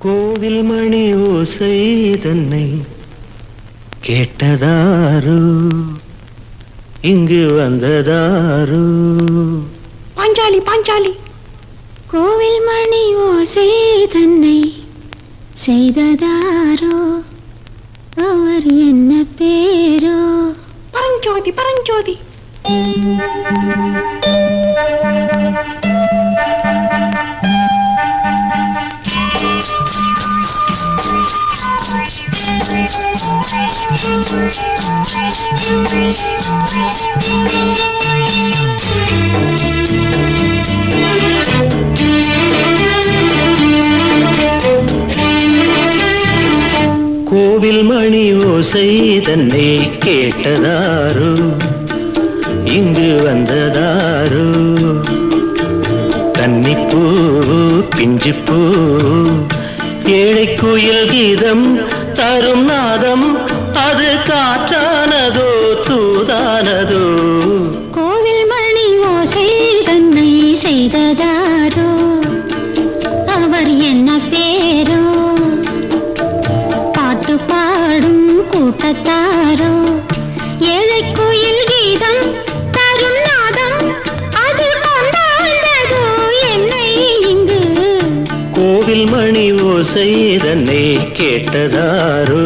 கோவில் மணி ஓசை தன்னை கேட்டதாரு, இங்கு வந்ததாரு. பாஞ்சாலி பாஞ்சாலி. கோவில் மணி ஓசை தன்னை செய்ததாரோ, அவர் என்ன பேரோ? பரஞ்சோதி பரஞ்சோதி. கோவில் மணி ஓசை தன்னை கேட்டதாரு, இங்கு வந்ததாரு. கன்னிப்பூ பிஞ்சிப்பூ ஏழை குயில் கீதம் தரும் நாதம், அது காற்றானதோ தூதானதோ? கோவில் மணி ஓசை தன்னை செய்ததாரோ, அவர் என்ன பேரோ? பாட்டு பாடும் கூட்டத்தாரோ, ஏழை குயில் கீதம் தரும் நாதம், அது கொண்டாண்டதோ என்னை இங்கு? கோவில் மணி ஓசை தன்னை கேட்டதாரோ.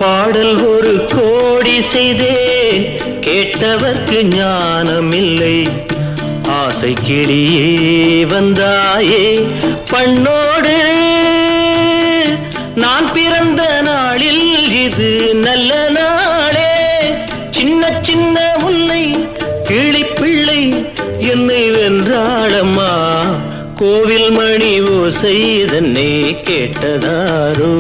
பாடல் ஒரு கோடி செய்தேன், கேட்டவர்க்கு ஞானம் இல்லை. ஆசை கிளியே வந்தாயே பண்ணோடு, நான் பிறந்த நாளில் இது நல்ல நாளே. சின்ன சின்ன முல்லை கிளிப்பிள்ளை என்னை வென்றாளம்மா, கோவில் மணி ஓசை தன்னை கேட்டதாரோ.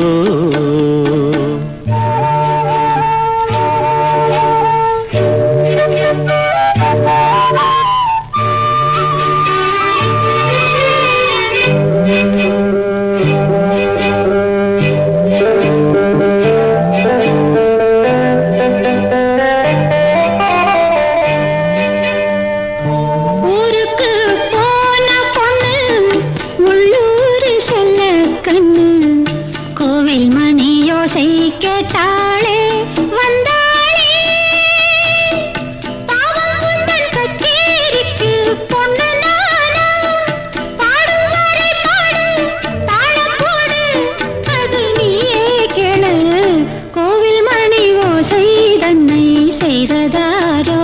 கேட்டாளே வந்தாளே, பாவம் உந்தன் கச்சேரிக்கு பொண்ணு நானா? பாடும் வரை பாடு, தாளம் போடு, அது நீயே கேளு. கோவில் மணி ஓசை தன்னை செய்ததாரோ?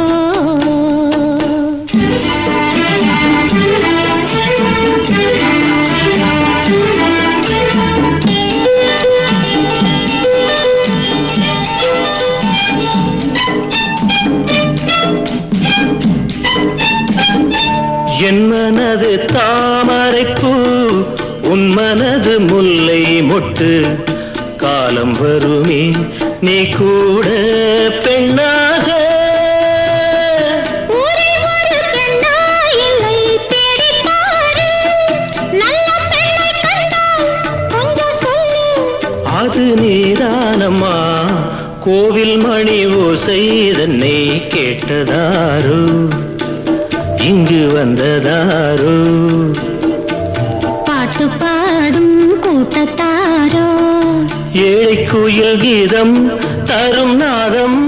என் மனது தாமரைப்பூ, உன் மனது முல்லை மொட்டு. காலம் வருமே நீ கூட பெண்ணாக, அது நீதானம்மா. கோவில் மணி ஓசை தன்னை கேட்டதாரோ, இங்கு வந்ததாரோ? பாட்டு பாடும் கூட்டத்தாரோ, ஏழை குயில் கீதம் தரும் நாதம்,